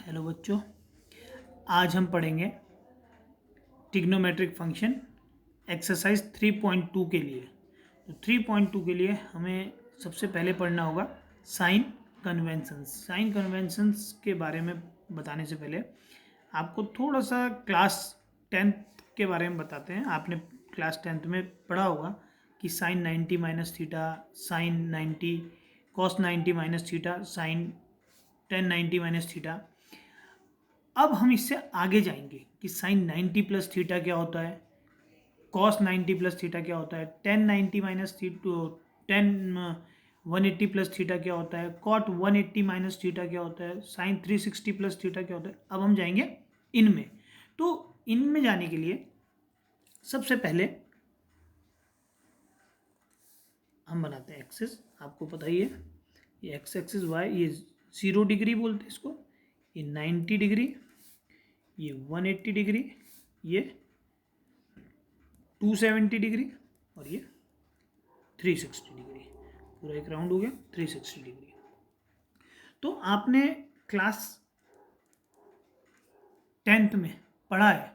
Hello बच्चों, आज हम पढ़ेंगे ट्रिग्नोमेट्रिक फंक्शन एक्सरसाइज 3.2 के लिए। तो 3.2 के लिए हमें सबसे पहले पढ़ना होगा साइन कन्वेंशंस। साइन कन्वेंशंस के बारे में बताने से पहले आपको थोड़ा सा क्लास 10th के बारे में बताते हैं। आपने क्लास 10th में पढ़ा होगा कि sine 90 minus theta, sine 90, cos 90 minus theta, sine 1090 minus theta. अब हम इससे आगे जाएंगे कि साइन 90 प्लस थीटा क्या होता है, कॉस 90 प्लस थीटा क्या होता है, 1090 माइनस 180 प्लस थीटा क्या होता है, कॉट 180 माइनस थीटा क्या होता है, साइन 360 प्लस थीटा क्या होता है। अब हम जाएंगे इनमें। तो इनमें जाने के लिए सबसे पहले हम बनाते हैं एक्सिस। आपको पता ही है ये एक्स एक्सिस वाई, ये 0 डिग्री बोलते हैं इसको, ये 90 डिग्री, ये 180 डिग्री, ये 270 डिग्री और ये 360 डिग्री। पूरा एक राउंड हो गया 360 डिग्री। तो आपने क्लास 10th में पढ़ा है,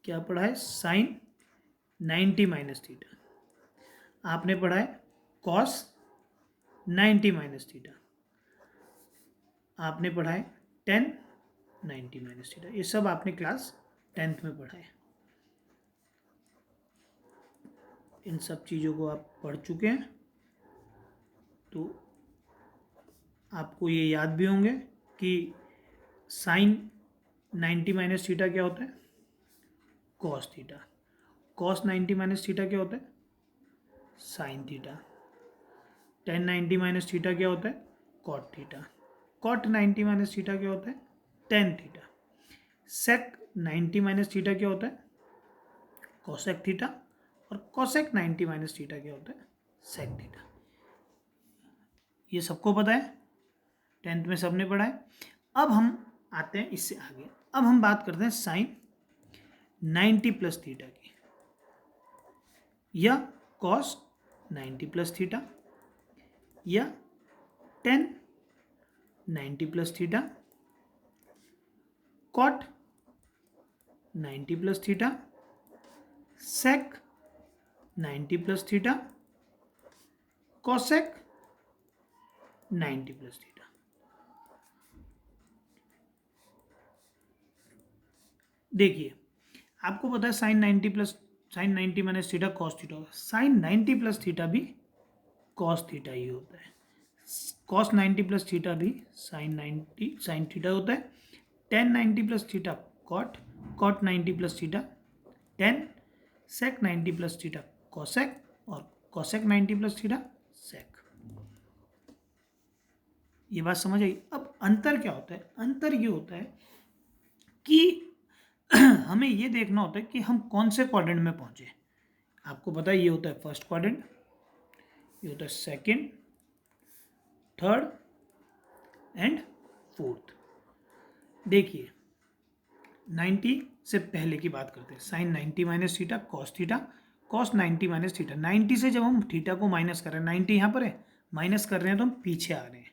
क्या पढ़ा है? Sine 90 minus theta. आपने पढ़ा है कॉस 90 माइनस थीटा। आपने पढ़ा है 1090 माइनस थीटा। ये सब आपने क्लास 10th में पढ़ा है। इन सब चीज़ों को आप पढ़ चुके हैं, तो आपको ये याद भी होंगे कि साइन 90 माइनस थीटा क्या होता है? Cos theta. Cos 90 minus theta क्या होता है? Sine theta. 1090 माइनस थीटा क्या होता है? Cot theta. Cot 90 minus theta क्या होता है? Tan theta. Sec 90 minus theta क्या होता है? Cosec theta. और कॉसेक 90 माइनस थीटा क्या होता है? Sec theta. ये सबको पता है, 10th में सबने पढ़ा है। अब हम आते हैं इससे आगे। अब हम बात करते हैं साइन 90 प्लस थीटा की, या कॉस 90 प्लस थीटा, या 1090 plus theta, cot 90 plus theta, sec 90 plus theta, cosec 90 plus theta. देखिए, आपको पता है sine 90 minus theta cos theta होगा। साइन 90 प्लस थीटा भी कॉस थीटा ही होता है। कॉस 90 प्लस थीटा भी साइन थीटा होता है। 1090 plus theta cot 90 plus theta 10, sec 90 plus theta cosec, और कॉसेक 90 प्लस थीटा सेक। ये बात समझ आई? अब अंतर क्या होता है? अंतर ये होता है कि हमें ये देखना होता है कि हम कौन से क्वाड्रेंट में पहुंचे। आपको पता है ये होता है फर्स्ट क्वाड्रेंट, ये होता है सेकंड, थर्ड एंड फोर्थ। देखिए, 90 से पहले की बात करते हैं। Sine 90 minus theta cos theta, cos 90 minus theta. 90 से जब हम थीटा को माइनस कर रहे हैं, 90 यहाँ पर है, माइनस कर रहे हैं तो हम पीछे आ रहे हैं।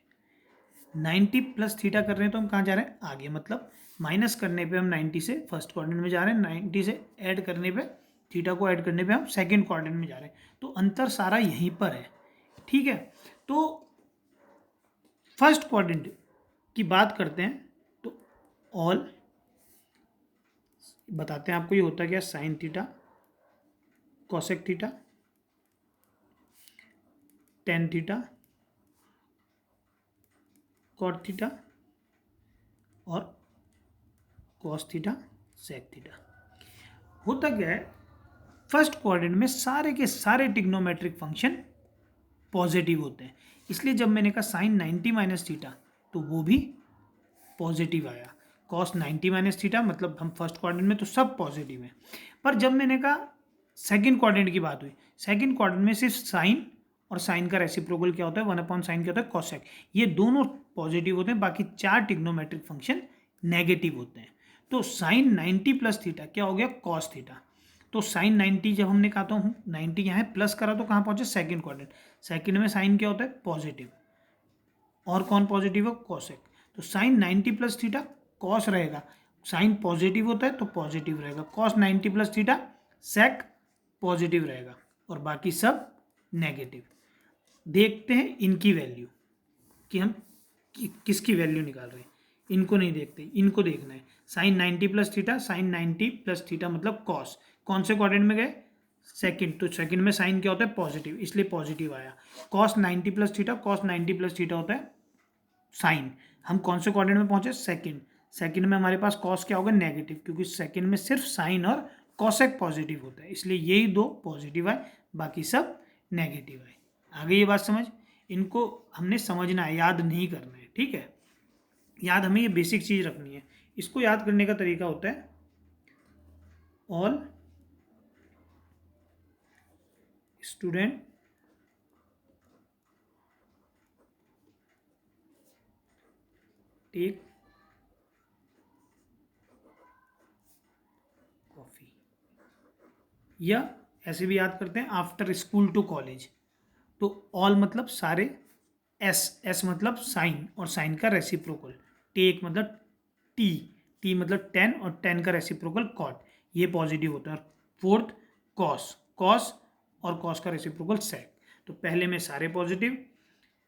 90 प्लस थीटा कर रहे हैं तो हम कहाँ जा रहे हैं? आगे। मतलब माइनस करने पे हम 90 से फर्स्ट क्वाड्रेंट में जा रहे हैं, 90 से ऐड करने पे, थीटा को ऐड करने पे हम सेकंड क्वाड्रेंट में जा रहे हैं। तो अंतर सारा यहीं पर है, ठीक है। तो फर्स्ट क्वाड्रेंट की बात करते हैं तो ऑल बताते हैं आपको ये होता क्या? Sine theta, cosec theta, tan theta, cot theta और कॉस थीटा, सेक थीटा। होता क्या है, फर्स्ट क्वाड्रेंट में सारे के सारे ट्रिग्नोमेट्रिक फंक्शन पॉजिटिव होते हैं। इसलिए जब मैंने कहा साइन 90 माइनस थीटा तो वो भी पॉजिटिव आया। कॉस 90 माइनस थीटा मतलब हम फर्स्ट क्वाड्रेंट में तो सब पॉजिटिव हैं। पर जब मैंने कहा सेकंड क्वाड्रेंट की बात हुई, सेकंड क्वाड्रेंट में सिर्फ साइन और साइन का रेसिप्रोकल क्या होता है? 1/sin क्या होता है? कॉसेक। ये दोनों पॉजिटिव होते हैं, बाकी चार ट्रिग्नोमेट्रिक फंक्शन नेगेटिव होते हैं। तो साइन 90 प्लस थीटा क्या हो गया? Cos theta. तो साइन 90 जब हमने कहा तो 90 यहाँ प्लस करा तो कहाँ पहुंचे? Second quadrant. सेकंड में साइन क्या होता है? पॉजिटिव। और कौन पॉजिटिव है? कॉसेक। तो साइन 90 प्लस थीटा कॉस रहेगा, साइन पॉजिटिव होता है तो पॉजिटिव रहेगा, cos 90 plus theta sec positive रहेगा और बाकी सब नेगेटिव। देखते हैं इनकी वैल्यू कि हम किसकी वैल्यू निकाल रहे हैं। इनको नहीं देखते, इनको देखना है। Sine 90 plus theta, sine 90 plus theta मतलब कॉस, कौन से क्वाड्रेंट में गए, सेकंड, तो सेकंड में साइन क्या होता है पॉजिटिव, इसलिए पॉजिटिव आया। Cos 90 plus theta, cos 90 plus theta होता है साइन, हम कौन से क्वाड्रेंट में पहुंचे, सेकंड, सेकंड में हमारे पास कॉस क्या होगा नेगेटिव, क्योंकि सेकंड में सिर्फ साइन और कॉसेक पॉजिटिव होता है, इसलिए यही दो पॉजिटिव है, बाकी सब नेगेटिव है। आगे ये बात समझ, इनको हमने समझना है, याद नहीं करना है, ठीक है। याद हमें ये बेसिक चीज रखनी है। इसको याद करने का तरीका होता है ऑल स्टूडेंट टेक कॉफी, या ऐसे भी याद करते हैं आफ्टर स्कूल टू कॉलेज। तो ऑल मतलब सारे, एस मतलब साइन और साइन का रेसिप्रोकल, टेक मतलब टी, टी मतलब 10 और 10 का रेसिप्रोकल कॉट, ये पॉजिटिव होता है। और फोर्थ कॉस, कॉस और कॉस का रेसिप्रोकल सेक। तो पहले में सारे पॉजिटिव,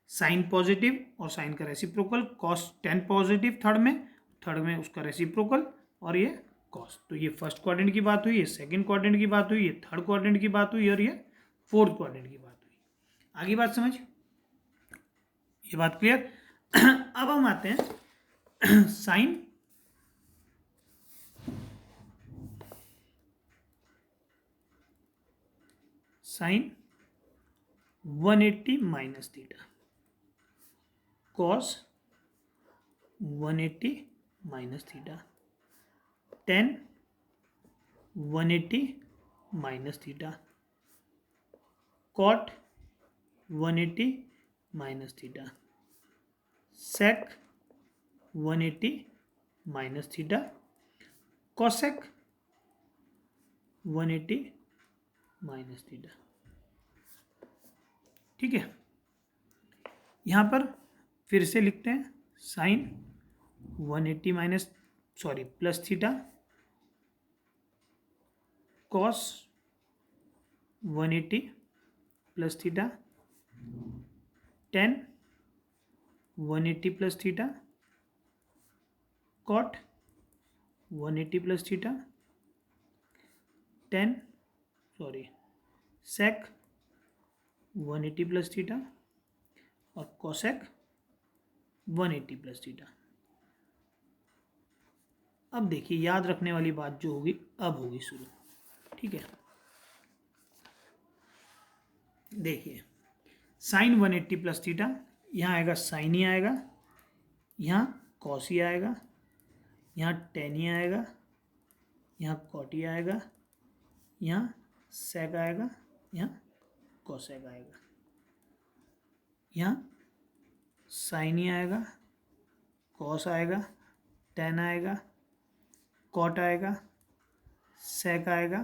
साइन पॉजिटिव और साइन का रेसिप्रोकल, कॉस 10 पॉजिटिव थर्ड में उसका रेसिप्रोकल और ये कॉस। तो ये फर्स्ट क्वाड्रेंट की बात हुई, ये सेकंड क्वाड्रेंट की बात हुई, ये थर्ड क्वाड्रेंट की बात हुई और ये फोर्थ क्वाड्रेंट की बात हुई। आगे बात समझ, ये बात क्लियर। अब हम आते हैं sine sine 180 minus theta, cos 180 minus theta, tan 180 minus theta, cot 180 minus theta, sec 180 minus theta, cosec 180 minus theta. ठीक है, यहाँ पर फिर से लिखते हैं sine 180 minus plus theta, cos 180 plus theta, tan 180 plus theta, cot 180 plus theta, sec 180 plus theta और cosec 180 plus theta. अब देखिए याद रखने वाली बात जो होगी अब होगी शुरू। ठीक है, देखिए साइन 180 प्लस थीटा, यहाँ आएगा साइन ही आएगा, यहाँ कॉस ही आएगा, यहाँ टेन ही आएगा, यहाँ कॉट ही आएगा, यहाँ सेक आएगा, यहाँ कोसेक आएगा, यहाँ साइन ही आएगा, कॉस आएगा, टेन आएगा, कॉट आएगा, सेक आएगा,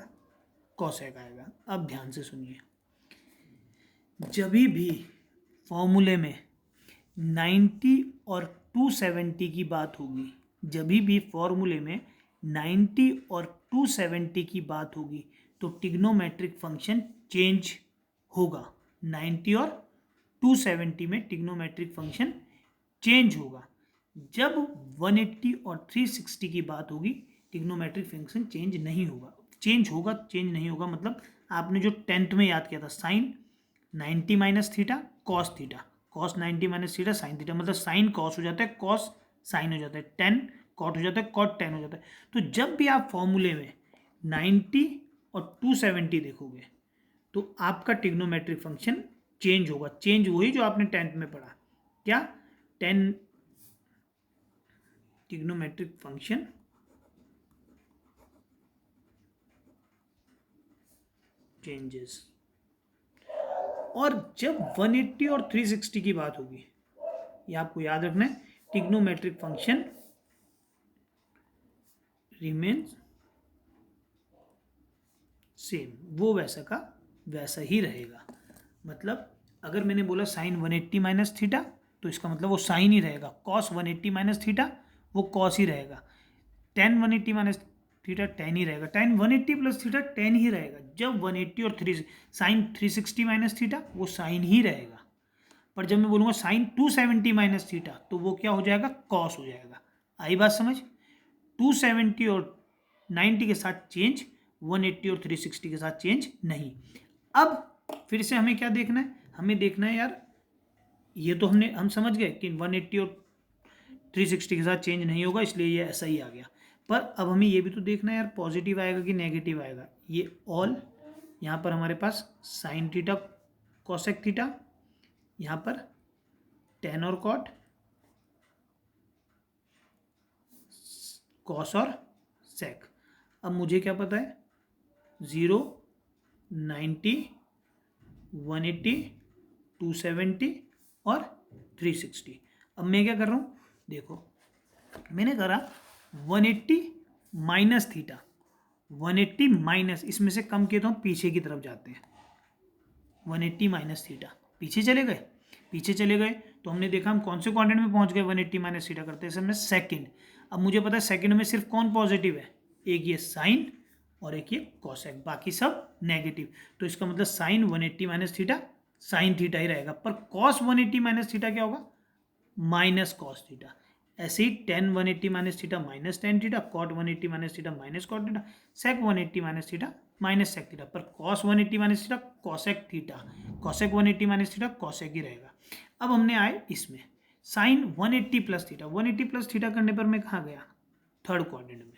कोसेक आएगा। अब ध्यान से सुनिए, जब भी फॉर्मूले में 90 और 270 की बात होगी, जब भी फॉर्मूले में 90 और 270 की बात होगी तो ट्रिग्नोमेट्रिक फंक्शन चेंज होगा। 90 और 270 में ट्रिग्नोमेट्रिक फंक्शन चेंज होगा। जब 180 और 360 की बात होगी ट्रिग्नोमेट्रिक फंक्शन चेंज नहीं होगा। चेंज होगा, चेंज नहीं होगा मतलब आपने जो 10th में याद किया था sine 90 minus theta cos theta, cos 90 minus theta sine theta, मतलब साइन कॉस हो जाता है, कॉस साइन हो जाता है, 10 कॉट हो जाता है, कॉट 10 हो जाता है। तो जब भी आप फॉर्मूले में 90 और 270 देखोगे तो आपका ट्रिग्नोमेट्रिक फंक्शन चेंज होगा। चेंज वही जो आपने 10th में पढ़ा, क्या 10 ट्रिग्नोमेट्रिक फंक्शन चेंजेस। और जब 180 और 360 की बात होगी, ये आपको याद रखना है, ट्रिग्नोमेट्रिक फंक्शन रिमेन्स सेम, वो वैसा का वैसा ही रहेगा। मतलब अगर मैंने बोला साइन 180 माइनस थीटा तो इसका मतलब वो साइन ही रहेगा। कॉस 180 माइनस थीटा वो कॉस ही रहेगा। टेन 180 माइनस थीटा टेन ही रहेगा। टेन 180 प्लस थीटा टेन ही रहेगा। जब 180 और साइन 360 माइनस थीटा वो साइन ही रहेगा। पर जब मैं बोलूँगा साइन 270 माइनस थीटा तो वो क्या हो जाएगा, कॉस हो जाएगा। आई बात समझ। 270 और 90 के साथ चेंज, 180 और 360 के साथ चेंज नहीं। अब फिर से हमें क्या देखना है, हमें देखना है यार, ये तो हम समझ गए कि 180 और 360 के साथ चेंज नहीं होगा, इसलिए ये ऐसा ही आ गया। पर अब हमें ये भी तो देखना है यार, पॉजिटिव आएगा कि नेगेटिव आएगा। ये ऑल, यहाँ पर हमारे पास साइन थीटा कॉसेक थीटा, यहाँ पर टेन और कॉट, कॉस और सेक। अब मुझे क्या पता है, 0, 90, 180, 270 और 360। अब मैं क्या कर रहा हूँ, देखो मैंने करा 180 माइनस थीटा, 180 माइनस, इसमें से कम किए तो हम पीछे की तरफ जाते हैं। 180 माइनस थीटा, पीछे चले गए, पीछे चले गए तो हमने देखा हम कौन से क्वाड्रेंट में पहुंच गए 180 माइनस थीटा करते हैं, सेकंड। अब मुझे पता है सेकंड में सिर्फ कौन पॉजिटिव है, एक ये साइन और एक ये कॉसेक, बाकी सब नेगेटिव। तो इसका मतलब sine 180 minus theta sine theta ही रहेगा। पर कॉस 180 माइनस थीटा क्या होगा, माइनस कॉस थीटा। ऐसे ही tan 180 minus theta minus tan theta, cot 180 minus theta minus cot theta, sec 180 minus theta minus sec theta. पर cos 180 minus theta cosec theta, cosec 180 minus theta cosec ही रहेगा। अब हमने आए इसमें sine 180 plus theta, 180 plus theta करने पर मैं कहाँ गया, थर्ड क्वाड्रेंट में।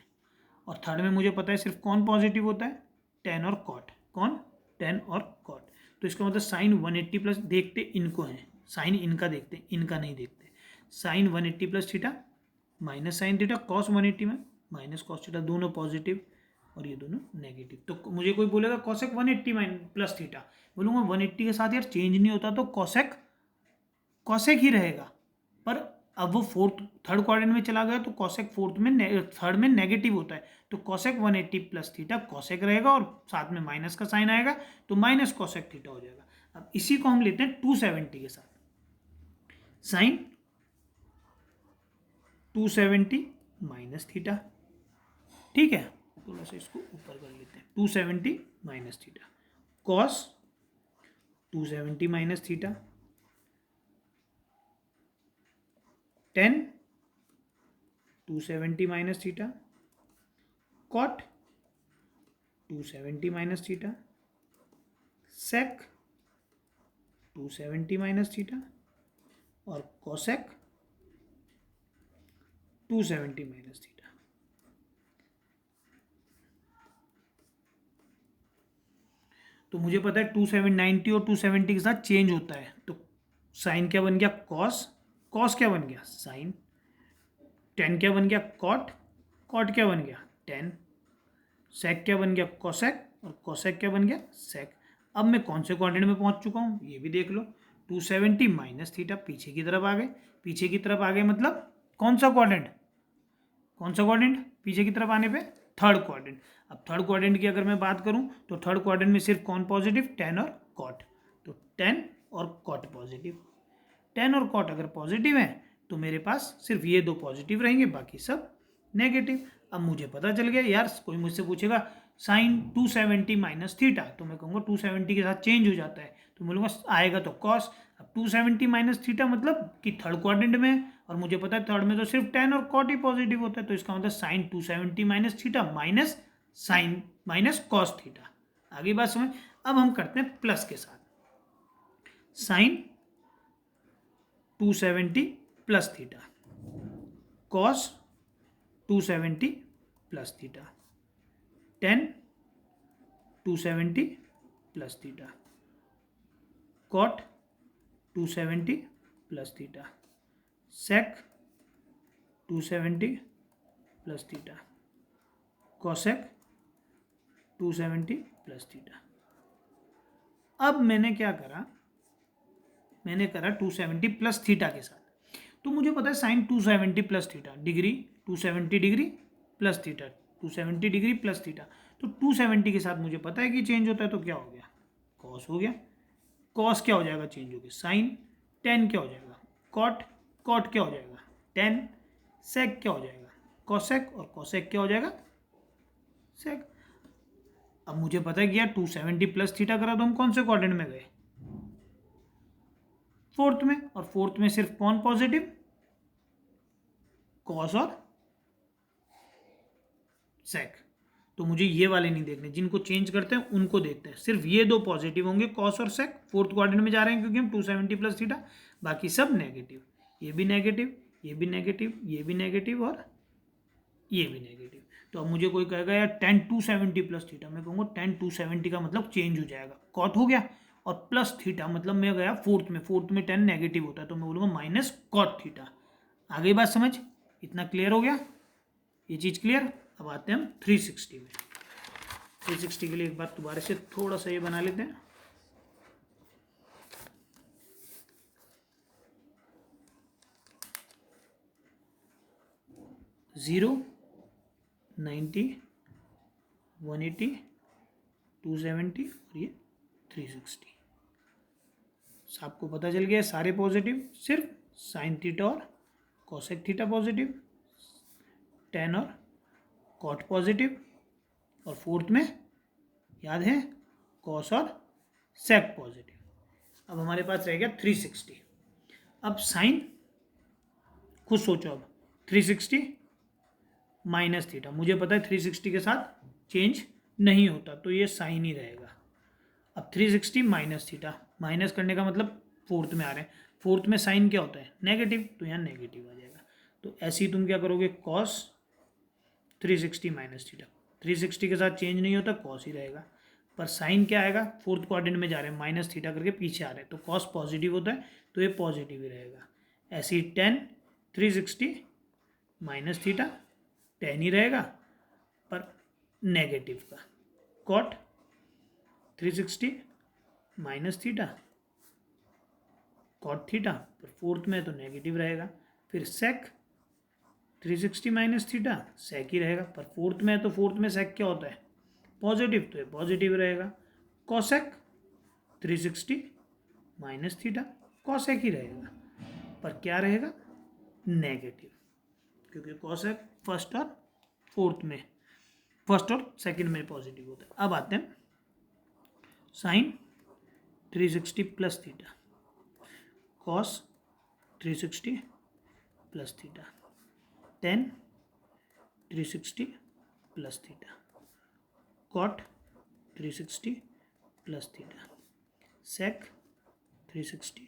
और थर्ड में मुझे पता है सिर्फ कौन पॉजिटिव होता है, टेन और कॉट। कौन, टेन और कॉट। तो इसका मतलब साइन 180 प्लस, देखते इनको हैं, साइन इनका देखते हैं, इनका नहीं देखते। Sine 180 plus theta minus sine theta, cos 180 में माइनस कॉस थीटा, दोनों पॉजिटिव और ये दोनों नेगेटिव। तो मुझे कोई बोलेगा कॉसेक 180 प्लस थीटा, बोलूँगा 180 के साथ यार चेंज नहीं होता तो कॉसेक कॉसेक ही रहेगा। पर अब वो थर्ड क्वाड्रेंट में चला गया तो कॉसेक थर्ड में नेगेटिव होता है, तो कॉसेक 180 प्लस थीटा कॉसेक रहेगा और साथ में माइनस का साइन आएगा तो माइनस कॉसेक थीटा हो जाएगा। अब इसी को हम लेते हैं 270 के साथ, साइन 270 माइनस थीटा, ठीक है, थोड़ा सा इसको ऊपर कर लेते हैं, 270 minus theta, cos 270 minus theta, tan 270 minus theta, cot 270 minus theta, sec 270 minus theta और कॉसेक 270 माइनस थीटा। तो मुझे पता है 290 और 270 के साथ चेंज होता है, तो साइन क्या बन गया, कॉस, कॉस क्या बन गया, साइन, टेन क्या बन गया, कॉट, कॉट क्या बन गया, टेन, सेक क्या बन गया, कॉसेक, और कॉसेक क्या बन गया, सेक। अब मैं कौन से क्वाड्रेंट में पहुंच चुका हूँ ये भी देख लो, 270 माइनस थीटा, पीछे की तरफ आ गए, पीछे की तरफ आ गए मतलब कौन सा क्वाड्रेंट, कौन सा क्वाड्रेंट, पीछे की तरफ आने पे थर्ड क्वाड्रेंट। अब थर्ड क्वाड्रेंट की अगर मैं बात करूं तो थर्ड क्वाड्रेंट में सिर्फ कौन पॉजिटिव, टेन और कॉट, तो टेन और कॉट पॉजिटिव। टेन और कॉट अगर पॉजिटिव है तो मेरे पास सिर्फ ये दो पॉजिटिव रहेंगे, बाकी सब नेगेटिव। अब मुझे पता चल गया यार, कोई मुझसे पूछेगा साइन 270 माइनस थीटा, तो मैं कहूँगा 270 के साथ चेंज हो जाता है, तो बोलूँगा आएगा तो कॉस। अब 270 माइनस थीटा मतलब कि थर्ड क्वाड्रेंट में है, और मुझे पता है थर्ड में तो सिर्फ टेन और कॉट ही पॉजिटिव होता है, तो इसका मतलब sine 270 minus theta minus sine minus cos theta. आगे बात समझ। अब हम करते हैं प्लस के साथ, sine 270 plus theta, cos 270 plus theta, tan 270 plus theta, cot 270 plus theta, sec 270 plus theta, cosec 270 plus theta. अब मैंने क्या करा, मैंने करा 270 प्लस थीटा के साथ, तो मुझे पता है sine 270 plus theta, degree 270 degree plus theta, 270 degree plus theta, तो 270 के साथ मुझे पता है कि चेंज होता है, तो क्या हो गया, कॉस हो गया। कॉस क्या हो जाएगा, चेंज हो गया, साइन, टेन क्या हो जाएगा, कॉट, कॉट क्या हो जाएगा टेन, सेक क्या हो जाएगा कोसेक, और कोसेक क्या हो जाएगा सेक। अब मुझे पता है कि यार 270 प्लस थीटा करा तो हम कौन से क्वाड्रेंट में गए, फोर्थ में, और फोर्थ में सिर्फ कौन पॉजिटिव, कॉस और सेक। तो मुझे ये वाले नहीं देखने, जिनको चेंज करते हैं उनको देखते हैं, सिर्फ ये दो पॉजिटिव होंगे कॉस और सेक, फोर्थ क्वाड्रेंट में जा रहे हैं क्योंकि हम 270 प्लस थीटा, बाकी सब नेगेटिव, ये भी नेगेटिव, ये भी नेगेटिव, ये भी नेगेटिव और ये भी नेगेटिव। तो अब मुझे कोई कहेगा यार टेन 270 प्लस थीटा, मैं कहूँगा टेन 270 का मतलब चेंज हो जाएगा, कॉट हो गया, और प्लस थीटा मतलब मैं गया फोर्थ में, फोर्थ में 10 नेगेटिव होता है तो मैं बोलूँगा माइनस कॉट थीटा। आ गई बात समझ, इतना क्लियर हो गया, ये चीज़ क्लियर। अब आते हैं हम 360 में। 360 के लिए एक बार दोबारा से थोड़ा सा ये बना लेते हैं, जीरो, 90, 180, 270 और ये 360। आपको पता चल गया सारे पॉजिटिव, सिर्फ साइन थीटा और कोसेक थीटा पॉजिटिव, टेन और कॉट पॉजिटिव, और फोर्थ में याद है कॉस और सेक पॉजिटिव। अब हमारे पास रह गया 360। अब साइन, खुद सोचो, अब 360 माइनस थीटा, मुझे पता है 360 के साथ चेंज नहीं होता तो ये साइन ही रहेगा। अब 360 माइनस थीटा, माइनस करने का मतलब फोर्थ में आ रहे हैं, फोर्थ में साइन क्या होता है नेगेटिव, तो यहाँ नेगेटिव आ जाएगा। तो ऐसे ही तुम क्या करोगे, कॉस 360 माइनस थीटा, 360 के साथ चेंज नहीं होता कॉस ही रहेगा, पर साइन क्या आएगा, फोर्थ क्वाड्रेंट में जा रहे हैं माइनस थीटा करके पीछे आ रहे हैं तो कॉस पॉजिटिव होता है तो ये पॉजिटिव ही रहेगा। ऐसे ही 10 360 माइनस थीटा 10 ही रहेगा पर नेगेटिव का, cot 360 minus theta cot theta, पर फोर्थ में तो नेगेटिव रहेगा। फिर सेक 360 माइनस थीटा, सेक ही रहेगा, पर फोर्थ में है तो फोर्थ में सेक क्या होता है पॉजिटिव, तो ये पॉजिटिव रहेगा। कॉसेक 360 माइनस थीटा, कॉसेक ही रहेगा, पर क्या रहेगा नेगेटिव, क्योंकि कॉसेक फर्स्ट और फोर्थ में, फर्स्ट और सेकंड में पॉजिटिव होता है। अब आते हैं sine 360 plus theta, cos 360 plus theta, 10 360 plus theta, cot 360 plus theta, sec 360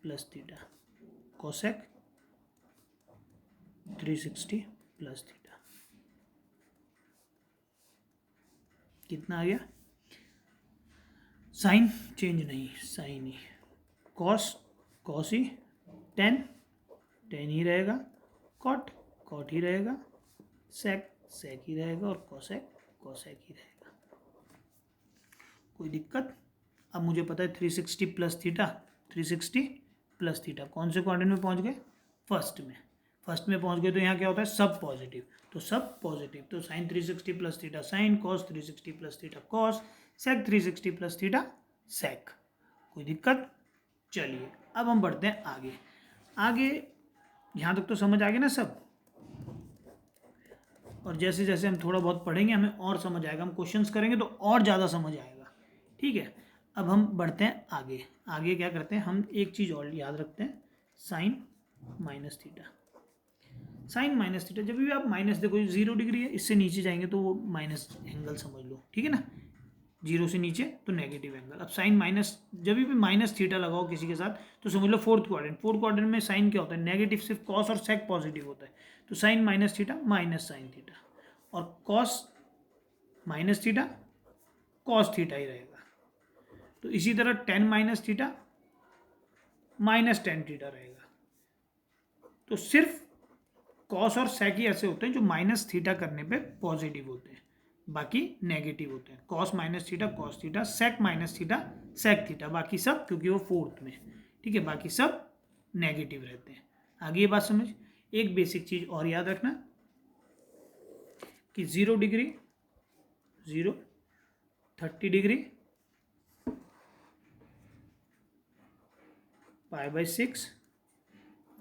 plus theta, cosec 360 plus theta. कितना आ गया, साइन चेंज नहीं, साइन ही, कॉस कॉस ही, 10 10 ही रहेगा, कॉट कॉट ही रहेगा, सेक सेक ही रहेगा, और कोसेक कोसेक ही रहेगा। कोई दिक्कत। अब मुझे पता है 360 प्लस थीटा, 360 प्लस थीटा कौन से क्वाड्रेंट में पहुंच गए, फर्स्ट में, फर्स्ट में पहुंच गए तो यहाँ क्या होता है सब पॉजिटिव, तो सब पॉजिटिव, तो sine 360 plus theta sine, cos 360 plus theta cos, sec 360 plus theta sec. कोई दिक्कत। चलिए अब हम बढ़ते हैं आगे। आगे यहाँ तक तो समझ आ गया ना सब, और जैसे जैसे हम थोड़ा बहुत पढ़ेंगे हमें और समझ आएगा, हम क्वेश्चंस करेंगे तो और ज़्यादा समझ आएगा। ठीक है, अब हम बढ़ते हैं आगे। आगे क्या करते हैं, हम एक चीज़ और याद रखते हैं, sine minus theta. Sine minus theta, जब भी आप माइनस, देखो 0 डिग्री है, इससे नीचे जाएंगे तो वो माइनस एंगल समझ लो, ठीक है ना, 0 से नीचे तो नेगेटिव एंगल। अब साइन माइनस, जब भी माइनस थीटा लगाओ किसी के साथ तो समझ लो फोर्थ क्वाड्रेंट, फोर्थ क्वाड्रेंट में साइन क्या होता है नेगेटिव, सिर्फ कॉस और सेक पॉजिटिव होता है, तो sine minus theta minus sine theta, और cos minus theta cos theta ही रहेगा। तो इसी तरह 10 माइनस थीटा माइनस 10 थीटा रहेगा। तो सिर्फ कॉस और सेक ही ऐसे होते हैं जो माइनस थीटा करने पे पॉजिटिव होते हैं, बाकी नेगेटिव होते हैं। Cos minus theta cos theta, sec minus theta sec theta, बाकी सब क्योंकि वो फोर्थ में, ठीक है, बाकी सब नेगेटिव रहते हैं। आगे ये बात समझ। एक बेसिक चीज और याद रखना कि 0 degree 0, 30 degree π/6,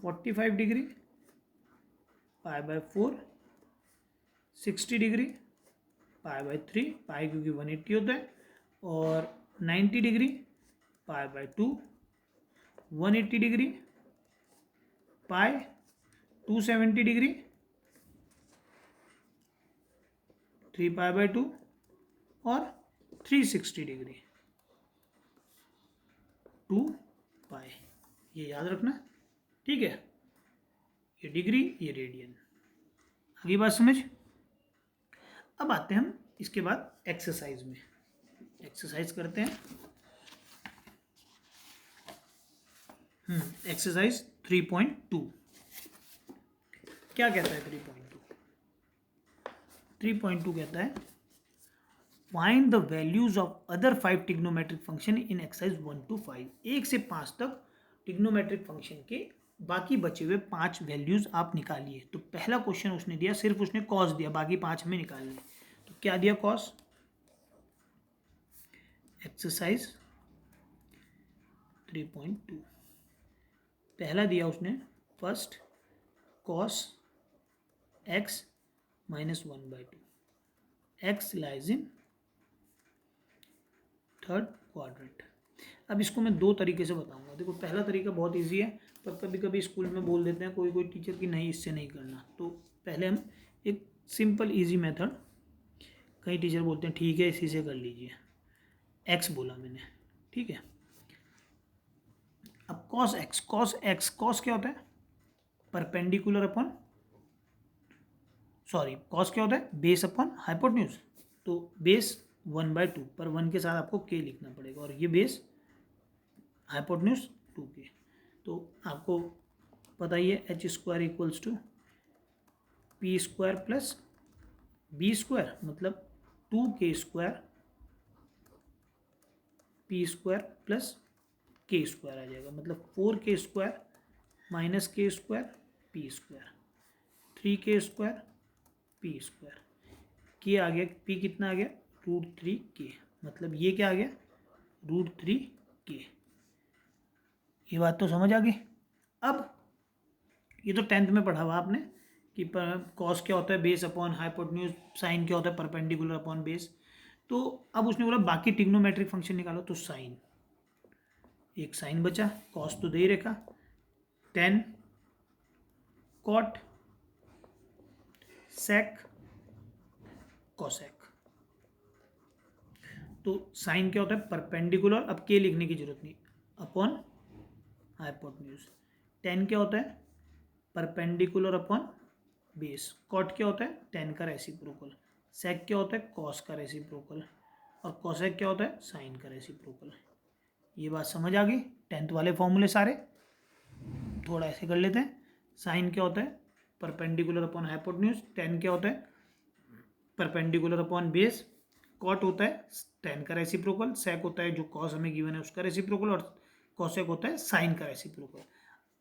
45 degree, pi by 4, 60 degree, pi by 3, pi क्योंकि 180 होता है, और 90 degree, pi by 2, 180 degree, pi, 270 degree, 3 pi by 2, और 360 डिग्री, 2 पाई। ये याद रखना, ठीक है। ये डिग्री, ये रेडियन। आगे बात समझ। अब आते हैं हम इसके बाद एक्सरसाइज में। एक्सरसाइज करते हैं। एक्सरसाइज 3.2 क्या कहता है? 3.2 कहता है find the values of other 5 trigonometric function in exercise 1 to 5। 1 से 5 तक ट्रिग्नोमेट्रिक फंक्शन के बाकी बचे हुए 5 वैल्यूज आप निकालिए। तो पहला क्वेश्चन उसने दिया, सिर्फ उसने कॉस दिया, बाकी 5 हमें निकालने। तो क्या दिया? कॉस। एक्सरसाइज 3.2 पहला दिया उसने first cos x minus 1/2, x lies in third quadrant. अब इसको मैं दो तरीके से बताऊंगा। देखो, पहला तरीका बहुत इजी है, पर कभी कभी स्कूल में बोल देते हैं कोई कोई टीचर कि नहीं, इससे नहीं करना। तो पहले हम एक सिंपल इजी मेथड, कई टीचर बोलते हैं ठीक है इसी से कर लीजिए। एक्स बोला मैंने, ठीक है। अब कॉस एक्स, कॉस क्या होता है? परपेंडिकुलर अपॉन, सॉरी, कॉस क्या होता है? Base upon hypotenuse. तो बेस 1/2, पर 1 के साथ आपको के लिखना पड़ेगा, और ये बेस हाइपोटेन्यूज 2k। तो आपको पता ही है h square equals to P square plus B square, मतलब 2k square P square plus K square आ जाएगा, मतलब 4k square minus K square P square, 3k square P square. K आ गया, पी कितना आ गया? √3k, मतलब ये क्या आ गया? √3k। ये बात तो समझ आ गई। अब ये तो 10th में पढ़ा हुआ आपने कि कॉस क्या होता है? Base upon hypotenuse. साइन क्या होता है? Perpendicular upon base. तो अब उसने बोला बाकी ट्रिग्नोमेट्रिक फंक्शन निकालो, तो साइन, एक साइन बचा, कॉस तो दे ही रखा, 10 कॉट सेक कोसेक। तो साइन क्या होता है? परपेंडिकुलर, अब के लिखने की जरूरत नहीं, अपॉन हाइपोटेन्यूज। 10 क्या होता है? Perpendicular upon base. कॉट क्या होता है? 10 का रेसिप्रोकल। सेक क्या होता है? कॉस का रेसिप्रोकल। और कोसेक क्या होता है? साइन का रेसिप्रोकल। ये बात समझ आ गई? 10th वाले फॉर्मूले सारे थोड़ा ऐसे कर लेते हैं। साइन क्या होता है? Perpendicular upon hypotenuse. 10 क्या होता है? Perpendicular upon base. कॉट होता है 10 का रेसिप्रोकल। सेक होता है जो कॉस हमें गिवन है उसका रेसिप्रोकल, और कोसेक होता है साइन का रेसिप्रोकल।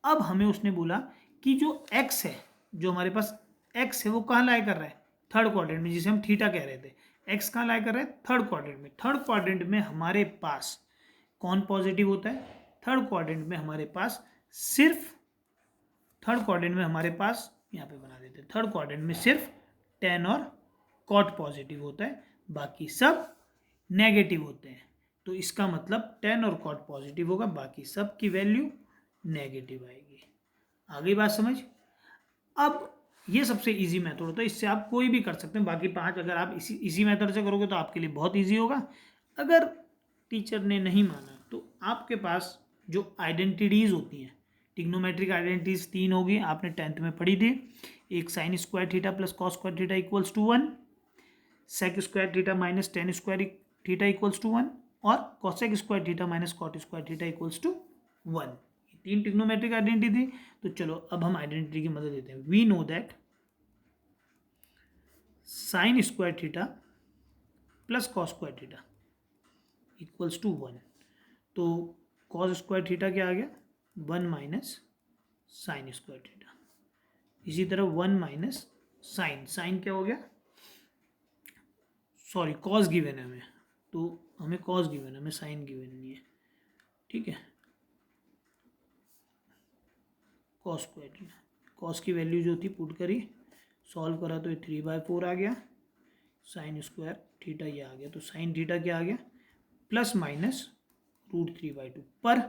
अब हमें उसने बोला कि जो एक्स है, जो हमारे पास एक्स है, वो कहाँ लाई कर रहा है? थर्ड क्वाड्रेंट में, जिसे हम थीटा कह रहे थे। एक्स कहाँ लाई कर रहा है? थर्ड क्वाड्रेंट में। थर्ड क्वाड्रेंट में हमारे पास कौन पॉजिटिव होता है? थर्ड क्वाड्रेंट में हमारे पास सिर्फ, थर्ड क्वाड्रेंट में हमारे पास, यहाँ पे बना देते हैं, थर्ड क्वाड्रेंट में सिर्फ टेन और कॉट पॉजिटिव होता है, बाकी सब नेगेटिव होते हैं। तो इसका मतलब टेन और कॉट पॉजिटिव होगा, बाकी सब की वैल्यू नेगेटिव आएगी। आगे बात समझ। अब ये सबसे इजी मेथड होता है, इससे आप कोई भी कर सकते हैं। बाकी 5 अगर आप इसी मेथड से करोगे तो आपके लिए बहुत इजी होगा। अगर टीचर ने नहीं माना तो आपके पास जो आइडेंटिटीज़ होती हैं, ट्रिग्नोमेट्रिक आइडेंटिटीज 3 होगी, आपने 10th में पढ़ी थी। एक sine square theta plus cos square theta equals to 1, sec square theta minus tan square theta equals to 1, और cosec square theta minus cot square theta equals to 1। 3 trigonometric identity थी। तो चलो अब हम आइडेंटिटी की मदद लेते हैं। We know that sine square theta plus cos square theta equals to 1। तो कॉस स्क्वायर थीटा क्या आ गया? 1 माइनस साइन स्क्वायर थीटा। इसी तरह 1 माइनस साइन, साइन क्या हो गया? सॉरी, कॉस गिवन है हमें, तो हमें कॉस गिवन है, हमें साइन गिवन नहीं है, ठीक है। कॉस स्क्वायर थीटा, कॉस की वैल्यू जो थी पुट करी, सॉल्व करा तो ये 3/4 आ गया, साइन स्क्वायर थीटा ये आ गया। तो साइन थीटा क्या आ गया, प्लस माइनस √3/2 पर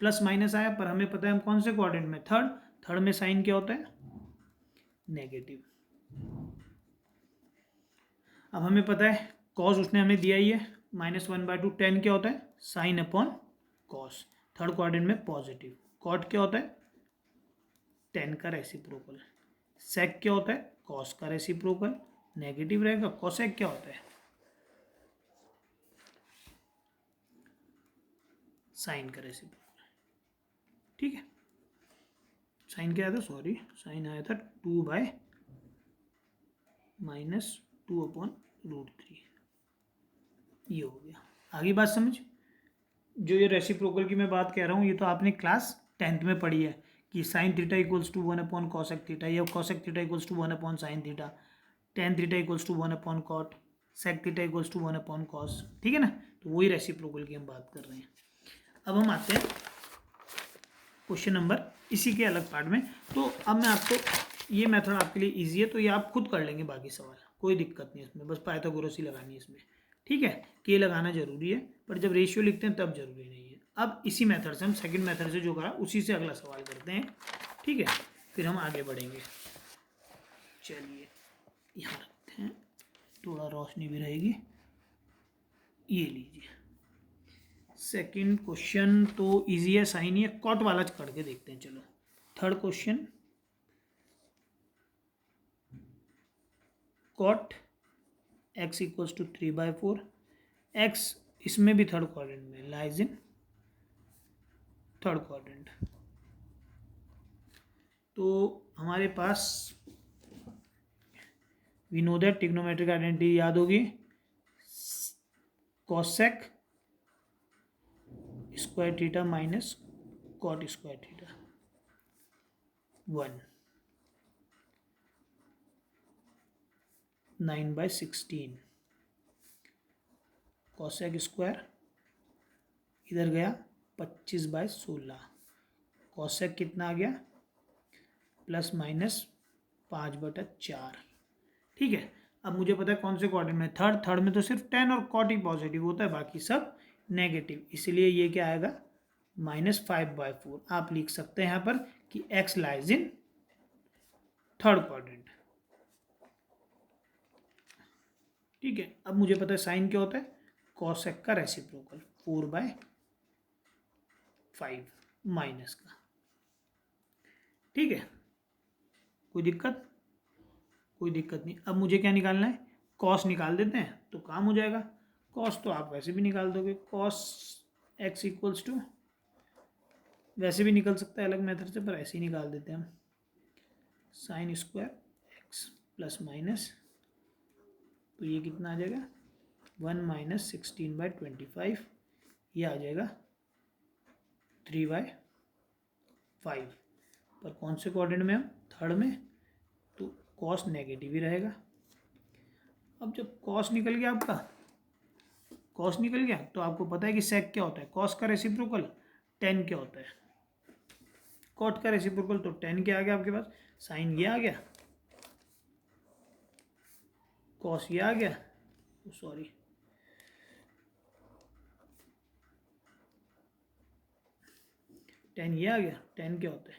प्लस माइनस आया, पर हमें पता है हम कौन से क्वाड्रेंट में, थर्ड में साइन क्या होता है, नेगेटिव। अब हमें पता है कॉस उसने हमें दिया ही है, -1/2, tan क्या होता है, sine upon cos, third quadrant में पॉजिटिव। कॉट क्या होता है, tan का रेसिप्रोकल। सेक क्या होता है, कॉस का रेसिप्रोकल, नेगेटिव रहेगा। कॉसेक क्या होता है, साइन का रेसिप्रोकल। ठीक है, साइन क्या आया था, सॉरी साइन आया था 2/-2/√3, ये हो गया। आगे बात समझ, जो ये रेसिप्रोकल की मैं बात कह रहा हूँ ये तो आपने क्लास 10th में पढ़ी है कि sine theta equals to 1/cosec theta, या cosec theta equals to 1/sin theta, tan theta equals to 1/cot, sec theta equals to 1/cos। ठीक है ना, तो वही रेसिप्रोकल की हम बात कर रहे हैं। अब हम आते हैं क्वेश्चन नंबर इसी के अलग पार्ट में। तो अब मैं आपको, ये मेथड आपके लिए इजी है तो ये आप खुद कर लेंगे, बाकी सवाल कोई दिक्कत नहीं है इसमें, बस पाइथागोरस ही लगानी है इसमें। ठीक है, के लगाना जरूरी है, पर जब रेशियो लिखते हैं तब जरूरी नहीं है। अब इसी मेथड से हम सेकंड मेथड से जो करा उसी से अगला सवाल करते हैं। ठीक है, फिर हम आगे बढ़ेंगे। चलिए यहाँ रखते हैं, थोड़ा रोशनी भी रहेगी। ये लीजिए सेकंड क्वेश्चन, तो इजी है, साइन ही है, कॉट वाला करके देखते हैं। चलो third question, cot x equals to 3/4, x इसमें भी थर्ड क्वाड्रेंट में, लाइज इन थर्ड क्वाड्रेंट। तो हमारे पास we know that trigonometric identity याद होगी, cosec square theta minus cot square theta 1 9/16, cosec square इधर गया 25/16, कॉसेक कितना आ गया, प्लस माइनस 5/4। ठीक है, अब मुझे पता है कौन से क्वाड्रेंट में, थर्ड में तो सिर्फ tan और cot ही पॉजिटिव होता है, बाकी सब नेगेटिव, इसलिए ये क्या आएगा, -5/4। आप लिख सकते हैं यहाँ पर कि x lies in third quadrant. ठीक है, अब मुझे पता है साइन क्या होता है, कॉसेक का रेसिप्रोकल 4/5 माइनस का। ठीक है, कोई दिक्कत, कोई दिक्कत नहीं। अब मुझे क्या निकालना है, कॉस निकाल देते हैं तो काम हो जाएगा। कॉस तो आप वैसे भी निकाल दोगे, कॉस x इक्वल्स टू, वैसे भी निकल सकता है अलग मेथड से, पर ऐसे ही निकाल देते हैं हम, sine square x plus minus, तो ये कितना आ जाएगा, 1 - 16/25, ये आ जाएगा 3/5। पर कौन से क्वाड्रेंट में हम, थर्ड में, तो कॉस नेगेटिव ही रहेगा। अब जब कॉस निकल गया आपका, कॉस निकल गया तो आपको पता है कि सेक क्या होता है, कॉस का रेसिप्रोकल, tan क्या होता है, कॉट का रेसिप्रोकल, तो tan क्या आ गया आपके पास, साइन ये आ गया, कॉस ये आ गया, सॉरी tan ये आ गया, tan क्या होता है,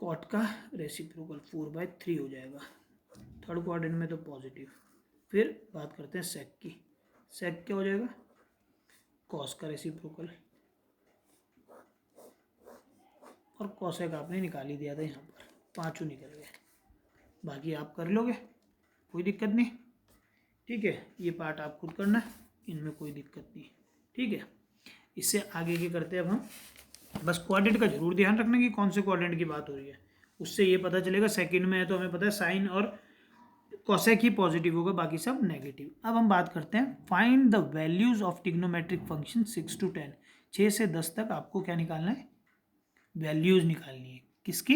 कॉट का रेसिप्रोकल 4/3 हो जाएगा, थर्ड क्वाड्रेंट में तो पॉजिटिव। फिर बात करते हैं सेक की, सेक क्या हो जाएगा, कॉस का रेसिप्रोकल, और कॉसेक आपने निकाल ही दिया था, यहाँ पर पांचों निकल गए, बाकी आप कर लोगे, कोई दिक्कत नहीं। ठीक है, ये पार्ट आप खुद करना है, इनमें कोई दिक्कत नहीं। ठीक है, इससे आगे के करते हैं अब हम, बस क्वाड्रेंट का जरूर ध्यान रखना कि कौन से क्वाड्रेंट की बात हो रही है, उससे ये पता चलेगा। सेकंड में है तो हमें पता है साइन और कॉसेक ही पॉजिटिव होगा, बाकी सब नेगेटिव। अब हम बात करते हैं, find the values of trigonometric function 6 to 10, 6 से 10 तक आपको क्या निकालना है, वैल्यूज निकालनी है, किसकी,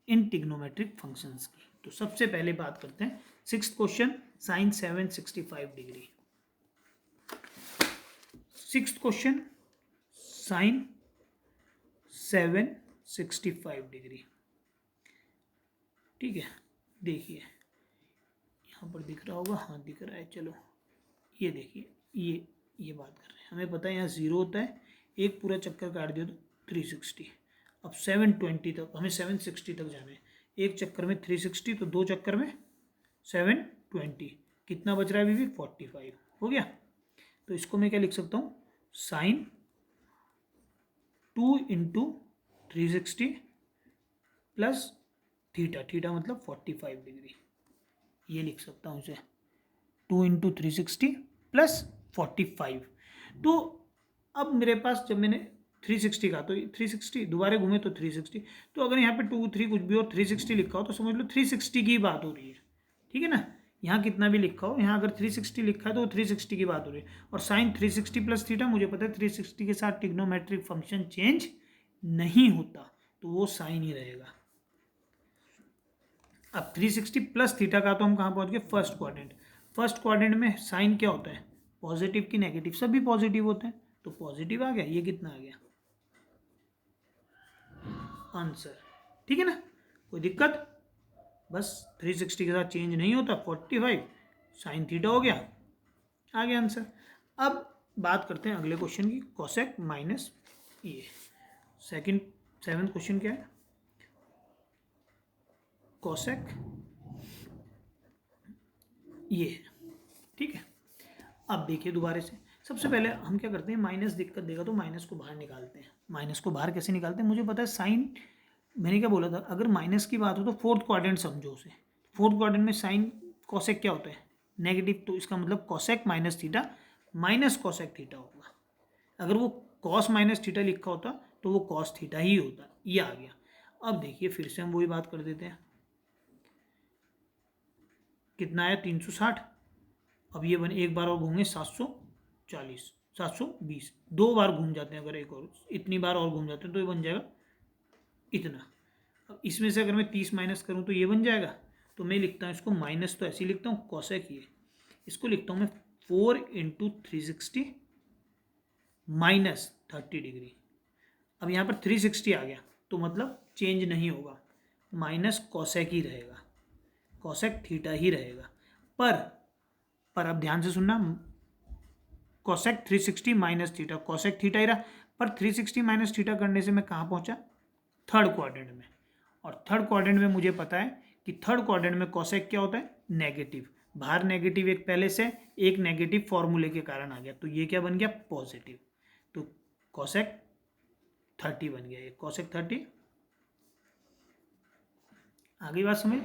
इन ट्रिग्नोमेट्रिक फंक्शंस की। तो सबसे पहले बात करते हैं sixth question, sine 765 degree. Sixth question, sine 7 65 degree. ठीक है, देखिए यहाँ पर दिख रहा होगा, हाँ दिख रहा है। चलो ये देखिए, ये बात कर रहे हैं, हमें पता है यहाँ 0 होता है, एक पूरा चक्कर काट दिया तो 360। अब 720 तक, हमें 760 तक जाना है। एक चक्कर में 360 तो दो चक्कर में 720, कितना बच रहा है अभी भी 45 हो गया। तो इसको मैं क्या लिख सकता हूँ, sine 2 into 360 plus theta, theta मतलब 45 डिग्री, ये लिख सकता हूँ इसे, 2 इंटू 360 प्लस 45। तो अब मेरे पास जब मैंने 360 का, तो 360 दोबारा घूमे तो 360, तो अगर यहाँ पे 2 3 कुछ भी और 360 लिखा हो तो समझ लो 360 की बात हो रही है। ठीक है ना, यहाँ कितना भी लिखा हो, यहाँ अगर 360 लिखा है तो 360 की बात हो रही है। और साइन 360 प्लस थीटा, मुझे पता है 360 के साथ ट्रिग्नोमेट्रिक फंक्शन चेंज नहीं होता, तो वो साइन ही रहेगा। अब 360 प्लस थीटा का तो हम कहाँ पहुँच गए, फर्स्ट क्वाड्रेंट। फर्स्ट क्वाड्रेंट में साइन क्या होता है, पॉजिटिव की नेगेटिव, सभी पॉजिटिव होते हैं, तो पॉजिटिव आ गया। ये कितना आ गया आंसर। ठीक है ना, कोई दिक्कत, बस 360 के साथ चेंज नहीं होता, 45 साइन थीटा हो गया, आ गया आंसर। अब बात करते हैं अगले क्वेश्चन की, कोसेक माइनस ये। सेवेंथ क्वेश्चन क्या है, कोसेक ये। ठीक है, अब देखिए दोबारा से, सबसे पहले हम क्या करते हैं, माइनस दिक्कत देगा तो माइनस को बाहर निकालते हैं। माइनस को बाहर कैसे निकालते हैं, मुझे पता है साइन, मैंने क्या बोला था, अगर माइनस की बात हो तो फोर्थ क्वाड्रेंट समझो उसे। फोर्थ क्वाड्रेंट में साइन कोसेक क्या होता है, नेगेटिव, तो इसका मतलब cosec minus theta minus cosec theta होगा। अगर वो कॉस माइनस थीटा लिखा होता तो वो कॉस थीटा ही होता, ये आ गया। अब देखिए फिर से हम वही बात कर देते हैं, कितना आया 360। अब ये बने, एक बार और घूमेंगे 740 720, दो बार घूम जाते हैं, अगर एक और इतनी बार और घूम जाते हैं तो ये बन जाएगा इतना। अब इसमें से अगर मैं 30 माइनस करूँ तो ये बन जाएगा, तो मैं लिखता हूँ इसको माइनस, तो ऐसे ही लिखता हूँ कोसेक ये, इसको लिखता हूँ मैं 4 इंटू 360 माइनस 30 डिग्री। अब यहाँ पर 360 आ गया तो मतलब चेंज नहीं होगा, माइनस कोसेक ही रहेगा, कोसेक थीटा ही रहेगा। पर अब ध्यान से सुनना, cosec 360 minus theta, cosec theta ही रहा, पर 360 माइनस थीटा करने से मैं कहाँ पहुँचा, थर्ड क्वाड्रेंट में। और थर्ड क्वाड्रेंट में मुझे पता है कि थर्ड क्वाड्रेंट में कोसेक क्या होता है, नेगेटिव, बाहर नेगेटिव एक पहले से, एक नेगेटिव फॉर्मूले के कारण आ गया, तो ये क्या बन गया, पॉजिटिव। तो कोसेक 30 बन गया, ये कोसेक 30। आ गई बात समझ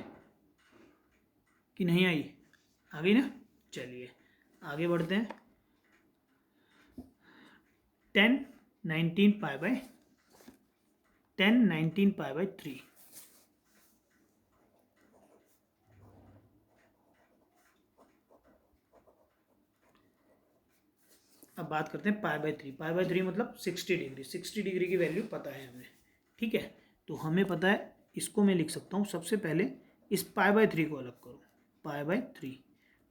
कि नहीं आई, आ गई ना। चलिए आगे बढ़ते हैं, 10 19 पाई बाय 3। अब बात करते हैं पाई बाय 3। पाई बाय 3 मतलब 60 डिग्री, 60 डिग्री की वैल्यू पता है हमें। ठीक है, तो हमें पता है, इसको मैं लिख सकता हूँ, सबसे पहले इस पाई बाय 3 को अलग करो, पाई बाय 3,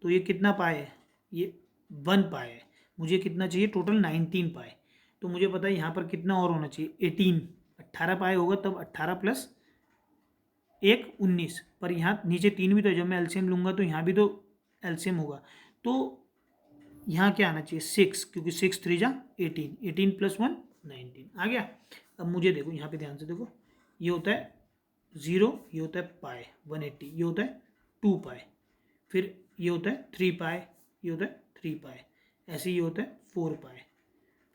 तो ये कितना पाई है, ये 1 पाई है, मुझे कितना चाहिए टोटल 19 पाई, तो मुझे पता है यहाँ पर कितना और होना चाहिए 18, 18 पाई होगा तब 18 प्लस 1 19, पर यहाँ नीचे 3 भी तो है, जब मैं एलसीएम लूँगा तो यहाँ भी तो एलसीएम होगा, तो यहाँ क्या आना चाहिए 6, क्योंकि 6 3 जा 18, 18 प्लस 1 19 आ गया। अब मुझे देखो यहाँ पे ध्यान से देखो, ये होता है 0, ये होता है पाई 180, ये होता है 2 पाई, फिर ये होता है 3 पाई, ये होता है 3 पाई, ऐसे ये होता है 4 पाई,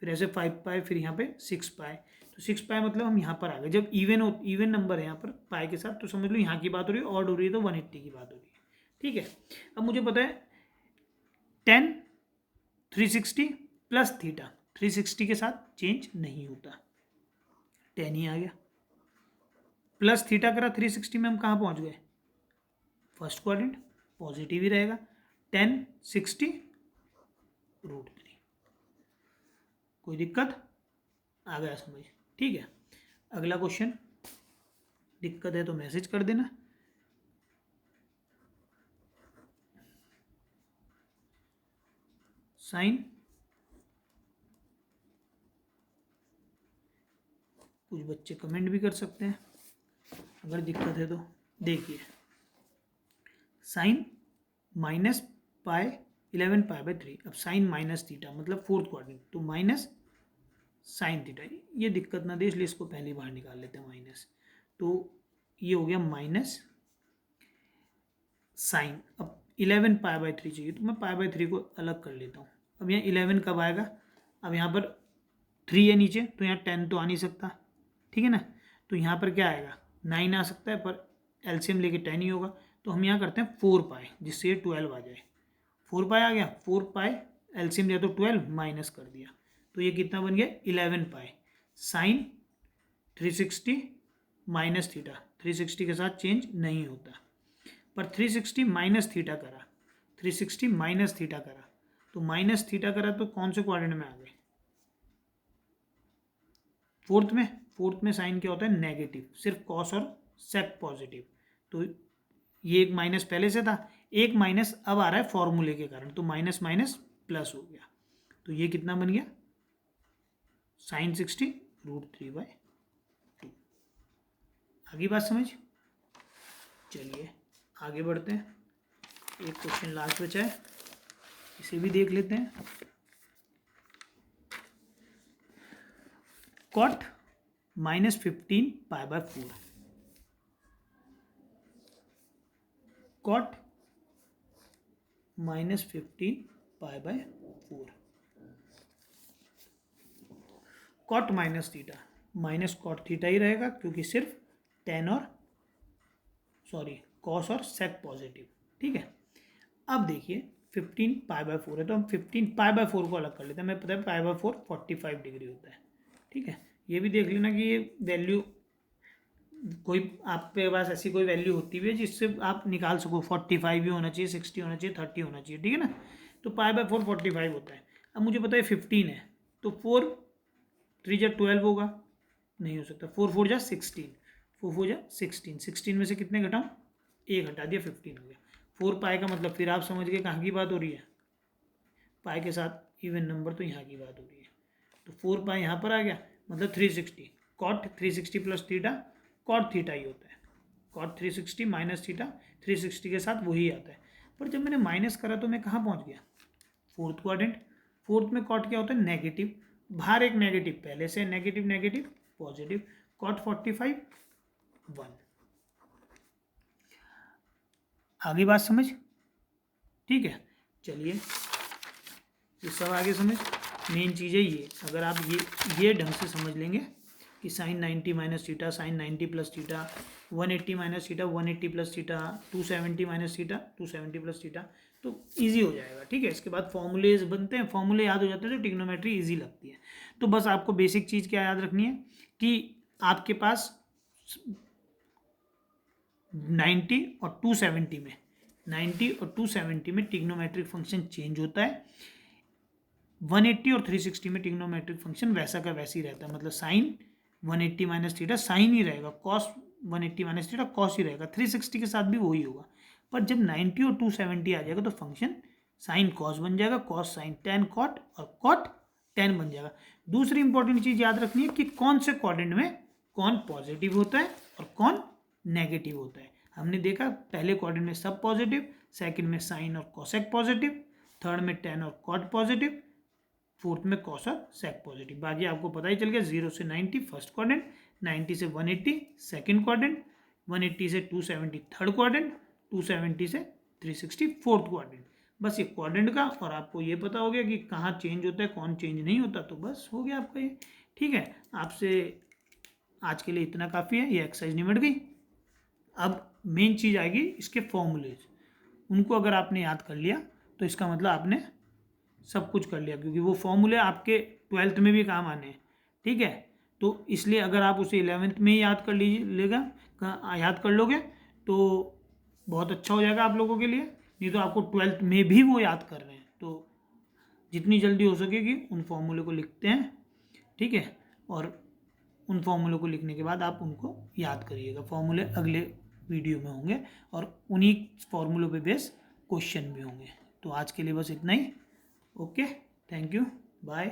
फिर ऐसे 5 पाई, फिर यहाँ पे 6 पाई। तो 6 पाई मतलब हम यहाँ पर आ गए, जब इवन नंबर है यहाँ पर पाई के साथ, तो समझ लो यहाँ की बात हो रही है, ऑड हो रही है तो 180 की बात हो रही है। ठीक है, अब मुझे पता है 10 360 प्लस थीटा, 360 के साथ चेंज नहीं होता, 10 ही आ गया, प्लस थीटा करा 360 में, हम कहाँ पहुँच गए, फर्स्ट क्वाड्रेंट, पॉजिटिव ही रहेगा, 10 60 √3, कोई दिक्कत, आ गया समझ। ठीक है, अगला क्वेश्चन, दिक्कत है तो मैसेज कर देना। साइन कुछ बच्चे कमेंट भी कर सकते हैं अगर दिक्कत है तो। देखिए साइन माइनस पाई 11 पाई/3, अब साइन माइनस थीटा मतलब फोर्थ क्वाड्रेंट, तो माइनस साइन थीटा, ये दिक्कत ना दे इसलिए इसको पहले बाहर निकाल लेते हैं माइनस। तो ये हो गया माइनस साइन। अब 11 पाई/3 चाहिए तो मैं पाई/3 को अलग कर लेता हूँ। अब यहाँ 11 कब आएगा, अब यहाँ पर 3 है नीचे तो यहाँ 10 तो आ नहीं सकता, ठीक है ना। तो यहाँ पर क्या आएगा 9 आ सकता है, पर एलसीएम लेके 10 ही होगा। तो हम यहाँ करते हैं 4 पाई जिससे ये 12 आ जाए। 4 पाई आ गया, 4 पाई एलसीएम लिया तो 12 माइनस कर दिया, तो ये कितना बन गया 11 पाई साइन 360 माइनस थीटा। 360 के साथ चेंज नहीं होता, पर 360 माइनस थीटा करा, 360 माइनस थीटा करा, तो माइनस थीटा करा तो कौन से क्वाड्रेंट में आ गए, फोर्थ में। फोर्थ में साइन क्या होता है नेगेटिव, सिर्फ कॉस और सेक पॉजिटिव। तो ये एक माइनस पहले से था, एक माइनस अब आ रहा है फॉर्मूले के कारण, तो माइनस माइनस प्लस हो गया। तो ये कितना बन गया साइन 60√3/2। आगे बात समझ। चलिए आगे बढ़ते हैं, एक क्वेश्चन लास्ट बचा है, इसे भी देख लेते हैं। कॉट -15 पाई/4, कॉट -15 पाई/4, cot minus theta minus cot theta ही रहेगा क्योंकि सिर्फ टेन और कॉस और सेक पॉजिटिव, ठीक है। अब देखिए 15 पाई/4 है तो हम 15 पाई/4 को अलग कर लेते हैं। हमें पता है पाई/4 45 डिग्री होता है, ठीक है। ये भी देख लेना कि ये वैल्यू कोई आपके पास ऐसी कोई वैल्यू होती भी है जिससे आप निकाल सको, 45 भी होना चाहिए, 60 होना चाहिए, 30 होना चाहिए, ठीक है ना। तो पाई/4 45 होता है। अब मुझे पता है 15 है तो 4 3 जा 12 होगा, नहीं हो सकता, 4 4 जा 16, 4 4 जा 16, 16 में से कितने घटाऊँ, एक हटा दिया 15 हो गया। 4 पाई का मतलब फिर आप समझ गए कहाँ की बात हो रही है, पाई के साथ इवन नंबर, तो यहाँ की बात हो रही है। तो 4 पाई यहाँ पर आ गया मतलब 360, cot 360 plus theta cot theta ही होता है, कॉट 360 माइनस थीटा 360 के साथ वही आता है। पर जब मैंने माइनस करा तो मैं कहाँ पहुँच गया, फोर्थ क्वाड्रेंट। फोर्थ में कॉट क्या होता है नेगेटिव, बाहर एक नेगेटिव पहले से, नेगेटिव नेगेटिव पॉजिटिव, कॉट 45 1। आगे बात समझ, ठीक है। चलिए ये सब आगे समझ, मेन चीज़ है ये, अगर आप ये ढंग से समझ लेंगे कि sine 90 minus theta, sine 90 plus theta, 180 minus theta, 180 plus theta, 270 minus theta, 270 plus theta, तो इजी हो जाएगा, ठीक है। इसके बाद फॉर्मूलेज बनते हैं, फॉर्मूले याद हो जाते हैं तो ट्रिग्नोमेट्री इजी लगती है। तो बस आपको बेसिक चीज़ क्या याद रखनी है कि आपके पास 90 और 270 में, 90 और 270 में ट्रिग्नोमेट्रिक फंक्शन चेंज होता है, 180 और 360 में ट्रिग्नोमेट्रिक फंक्शन वैसा का वैसे ही रहता है। मतलब साइन 180 माइनस थीटा साइन ही रहेगा, कॉस 180 माइनस थीटा कॉस ही रहेगा, 360 के साथ भी वही होगा। पर जब 90 और 270 आ जाएगा तो फंक्शन साइन कॉस बन जाएगा, कॉस साइन, टेन कॉट और कॉट टेन बन जाएगा। दूसरी इंपॉर्टेंट चीज़ याद रखनी है कि कौन से क्वाड्रेंट में कौन पॉजिटिव होता है और कौन नेगेटिव होता है। हमने देखा पहले क्वाड्रेंट में सब पॉजिटिव, सेकंड में साइन और कॉसेक पॉजिटिव, थर्ड में टेन और कॉट पॉजिटिव, फोर्थ में कॉस और सेक पॉजिटिव। बाकी आपको पता ही चल गया, 0 से 90 फर्स्ट क्वाड्रेंट, 90 से 180 सेकंड क्वाड्रेंट, 180 से 270 थर्ड क्वाड्रेंट, 270 से 360 फोर्थ क्वाड्रेंट। बस ये क्वाड्रेंट का, और आपको ये पता हो गया कि कहाँ चेंज होता है कौन चेंज नहीं होता, तो बस हो गया आपका ये, ठीक है। आपसे आज के लिए इतना काफ़ी है, ये एक्सरसाइज निमट गई। अब मेन चीज़ आएगी इसके फॉर्मूलेज, उनको अगर आपने याद कर लिया तो इसका मतलब आपने सब कुछ कर लिया, क्योंकि वो फॉर्मूले आपके 12th में भी काम आने हैं, ठीक है। तो इसलिए अगर आप उसे 11th में ही याद कर याद कर लोगे तो बहुत अच्छा हो जाएगा आप लोगों के लिए। नहीं तो आपको 12th में भी वो याद कर रहे हैं, तो जितनी जल्दी हो सकेगी उन फॉर्मूले को लिखते हैं, ठीक है। और उन फॉर्मूलों को लिखने के बाद आप उनको याद करिएगा। फॉर्मूले अगले वीडियो में होंगे और उन्हीं फॉर्मूलों पे बेस क्वेश्चन भी होंगे। तो आज के लिए बस इतना ही। Okay, thank you, bye.